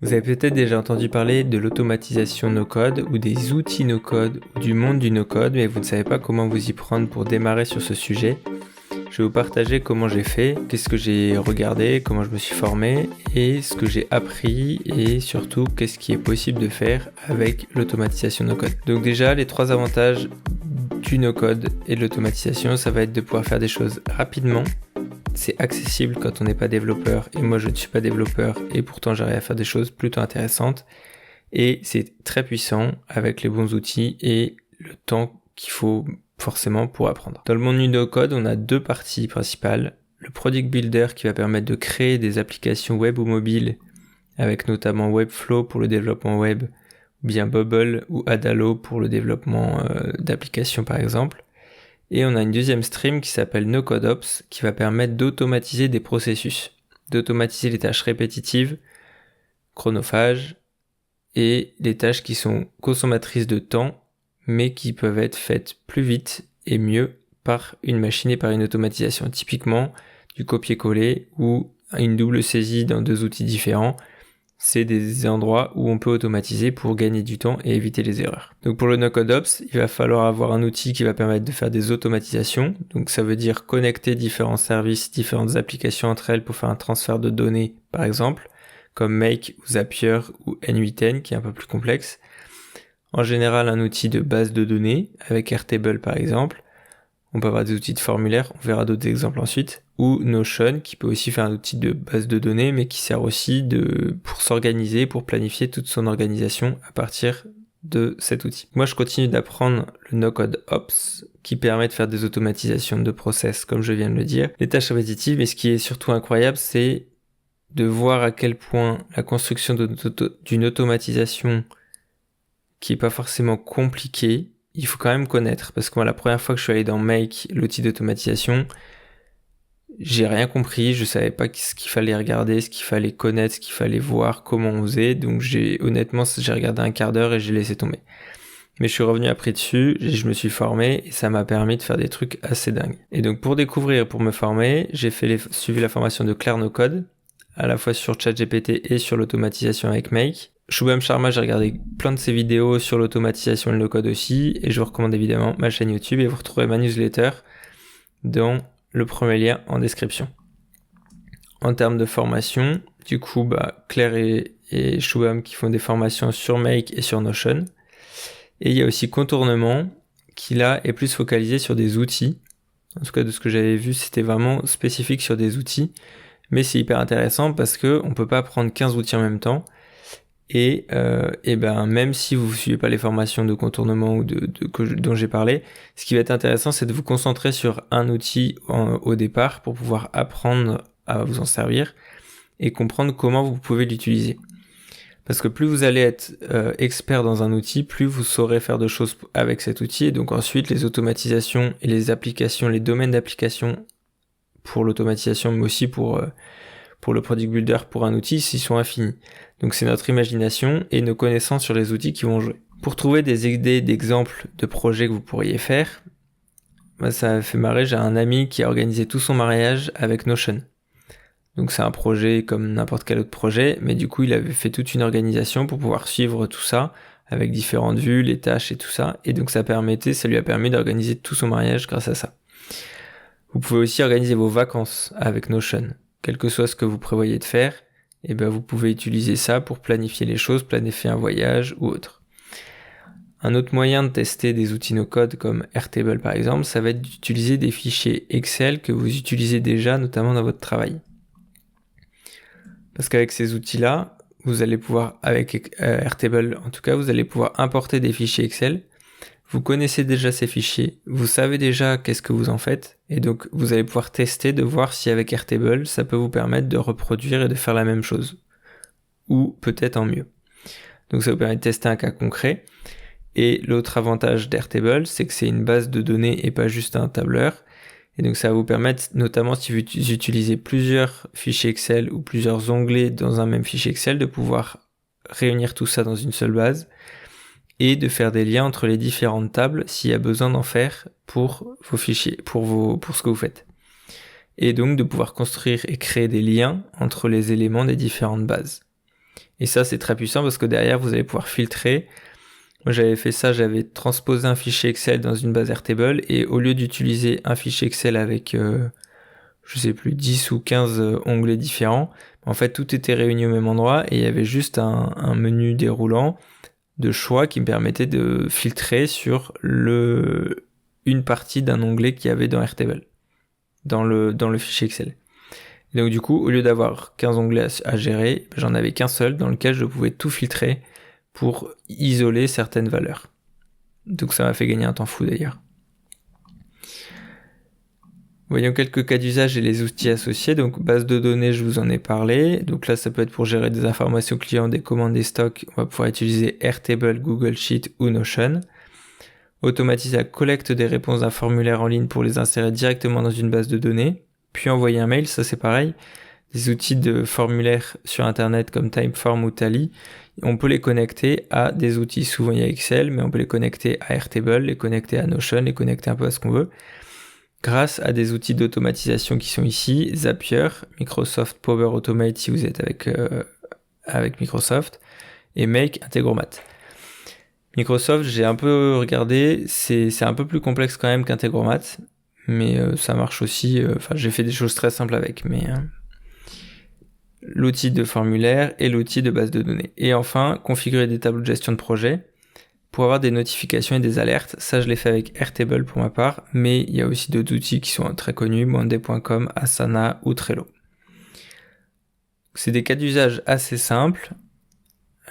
Vous avez peut-être déjà entendu parler de l'automatisation no-code ou des outils no-code ou du monde du no-code, mais vous ne savez pas comment vous y prendre pour démarrer sur ce sujet. Je vais vous partager comment j'ai fait, qu'est-ce que j'ai regardé, comment je me suis formé et ce que j'ai appris et surtout qu'est-ce qui est possible de faire avec l'automatisation no-code. Donc déjà, les 3 avantages du no-code et de l'automatisation, ça va être de pouvoir faire des choses rapidement. C'est accessible quand on n'est pas développeur et moi je ne suis pas développeur et pourtant j'arrive à faire des choses plutôt intéressantes et c'est très puissant avec les bons outils et le temps qu'il faut forcément pour apprendre. Dans le monde du no-code, on a 2 parties principales. Le Product Builder qui va permettre de créer des applications web ou mobiles avec notamment Webflow pour le développement web ou bien Bubble ou Adalo pour le développement d'applications par exemple. Et on a une deuxième stream qui s'appelle NoCodeOps qui va permettre d'automatiser des processus, d'automatiser les tâches répétitives, chronophages et les tâches qui sont consommatrices de temps mais qui peuvent être faites plus vite et mieux par une machine et par une automatisation. Typiquement du copier-coller ou une double saisie dans 2 outils différents. C'est des endroits où on peut automatiser pour gagner du temps et éviter les erreurs. Donc pour le NoCodeOps, il va falloir avoir un outil qui va permettre de faire des automatisations. Donc ça veut dire connecter différents services, différentes applications entre elles pour faire un transfert de données, par exemple, comme Make ou Zapier ou N8N qui est un peu plus complexe. En général, un outil de base de données avec Airtable par exemple. On peut avoir des outils de formulaire, on verra d'autres exemples ensuite, ou Notion qui peut aussi faire un outil de base de données mais qui sert aussi pour s'organiser, pour planifier toute son organisation à partir de cet outil. Moi je continue d'apprendre le NoCodeOps qui permet de faire des automatisations de process comme je viens de le dire, les tâches répétitives, mais ce qui est surtout incroyable c'est de voir à quel point la construction d'une automatisation qui est pas forcément compliquée, il faut quand même connaître, parce que moi, la première fois que je suis allé dans Make, l'outil d'automatisation, j'ai rien compris, je savais pas ce qu'il fallait regarder, ce qu'il fallait connaître, ce qu'il fallait voir, comment on faisait, donc honnêtement, j'ai regardé un quart d'heure et j'ai laissé tomber. Mais je suis revenu après dessus, je me suis formé et ça m'a permis de faire des trucs assez dingues. Et donc pour découvrir, pour me former, j'ai suivi la formation de Claire No Code, à la fois sur ChatGPT et sur l'automatisation avec Make. Shubham Sharma, j'ai regardé plein de ses vidéos sur l'automatisation et le no-code aussi, et je vous recommande évidemment ma chaîne YouTube et vous retrouverez ma newsletter dans le premier lien en description. En termes de formation, du coup, Claire et Shubham qui font des formations sur Make et sur Notion. Et il y a aussi Contournement qui là est plus focalisé sur des outils. En tout cas, de ce que j'avais vu, c'était vraiment spécifique sur des outils. Mais c'est hyper intéressant parce que on peut pas prendre 15 outils en même temps. Et même si vous ne suivez pas les formations de Contournement ou dont j'ai parlé, ce qui va être intéressant, c'est de vous concentrer sur un outil au départ pour pouvoir apprendre à vous en servir et comprendre comment vous pouvez l'utiliser. Parce que plus vous allez être expert dans un outil, plus vous saurez faire de choses avec cet outil. Et donc ensuite, les automatisations et les applications, les domaines d'application pour l'automatisation, mais aussi pour le Product Builder, pour un outil, s'ils sont infinis. Donc c'est notre imagination et nos connaissances sur les outils qui vont jouer. Pour trouver des idées d'exemples de projets que vous pourriez faire, ça m'a fait marrer, j'ai un ami qui a organisé tout son mariage avec Notion. Donc c'est un projet comme n'importe quel autre projet, mais du coup il avait fait toute une organisation pour pouvoir suivre tout ça, avec différentes vues, les tâches et tout ça, et donc ça lui a permis d'organiser tout son mariage grâce à ça. Vous pouvez aussi organiser vos vacances avec Notion. Quel que soit ce que vous prévoyez de faire, vous pouvez utiliser ça pour planifier les choses, planifier un voyage ou autre. Un autre moyen de tester des outils no-code comme Airtable par exemple, ça va être d'utiliser des fichiers Excel que vous utilisez déjà, notamment dans votre travail. Parce qu'avec ces outils-là, vous allez pouvoir, avec Airtable en tout cas, vous allez pouvoir importer des fichiers Excel. Vous connaissez déjà ces fichiers, vous savez déjà qu'est-ce que vous en faites, et donc vous allez pouvoir tester de voir si avec Airtable, ça peut vous permettre de reproduire et de faire la même chose. Ou peut-être en mieux. Donc ça vous permet de tester un cas concret. Et l'autre avantage d'Airtable, c'est que c'est une base de données et pas juste un tableur. Et donc ça va vous permettre, notamment si vous utilisez plusieurs fichiers Excel ou plusieurs onglets dans un même fichier Excel, de pouvoir réunir tout ça dans une seule base et de faire des liens entre les différentes tables s'il y a besoin d'en faire pour vos fichiers, pour ce que vous faites. Et donc de pouvoir construire et créer des liens entre les éléments des différentes bases. Et ça, c'est très puissant parce que derrière, vous allez pouvoir filtrer. Moi, j'avais fait ça, j'avais transposé un fichier Excel dans une base Airtable et au lieu d'utiliser un fichier Excel avec, 10 ou 15 onglets différents, en fait, tout était réuni au même endroit et il y avait juste un menu déroulant de choix qui me permettait de filtrer sur une partie d'un onglet qu'il y avait dans Airtable, dans le fichier Excel. Et donc du coup, au lieu d'avoir 15 onglets à gérer, j'en avais qu'un seul dans lequel je pouvais tout filtrer pour isoler certaines valeurs. Donc ça m'a fait gagner un temps fou d'ailleurs. Voyons quelques cas d'usage et les outils associés. Donc base de données, je vous en ai parlé. Donc là, ça peut être pour gérer des informations clients, des commandes, des stocks. On va pouvoir utiliser Airtable, Google Sheet ou Notion. Automatiser la collecte des réponses d'un formulaire en ligne pour les insérer directement dans une base de données. Puis envoyer un mail, ça c'est pareil. Des outils de formulaire sur Internet comme Typeform ou Tally, on peut les connecter à des outils. Souvent il y a Excel, mais on peut les connecter à Airtable, les connecter à Notion, les connecter un peu à ce qu'on veut. Grâce à des outils d'automatisation qui sont ici, Zapier, Microsoft Power Automate si vous êtes avec Microsoft, et Make Integromat. Microsoft, j'ai un peu regardé, c'est un peu plus complexe quand même qu'Integromat, mais ça marche aussi, j'ai fait des choses très simples avec, mais l'outil de formulaire et l'outil de base de données. Et enfin, configurer des tableaux de gestion de projet pour avoir des notifications et des alertes. Ça, je l'ai fait avec Airtable pour ma part, mais il y a aussi d'autres outils qui sont très connus, Monday.com, Asana ou Trello. C'est des cas d'usage assez simples.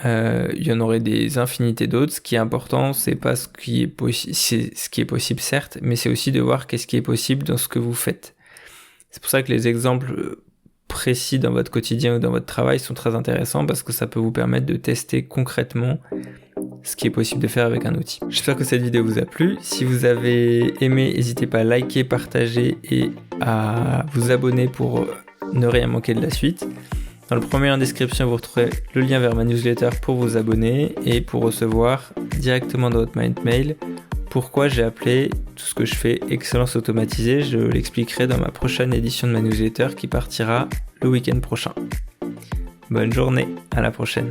Il y en aurait des infinités d'autres. Ce qui est important, c'est pas ce qui est possible certes, mais c'est aussi de voir qu'est-ce qui est possible dans ce que vous faites. C'est pour ça que les exemples précis dans votre quotidien ou dans votre travail sont très intéressants parce que ça peut vous permettre de tester concrètement ce qui est possible de faire avec un outil. J'espère que cette vidéo vous a plu. Si vous avez aimé, n'hésitez pas à liker, partager et à vous abonner pour ne rien manquer de la suite. Dans le premier lien en description, vous retrouverez le lien vers ma newsletter pour vous abonner et pour recevoir directement dans votre mail pourquoi j'ai appelé tout ce que je fais Excellence automatisée. Je l'expliquerai dans ma prochaine édition de ma newsletter qui partira le week-end prochain. Bonne journée, à la prochaine.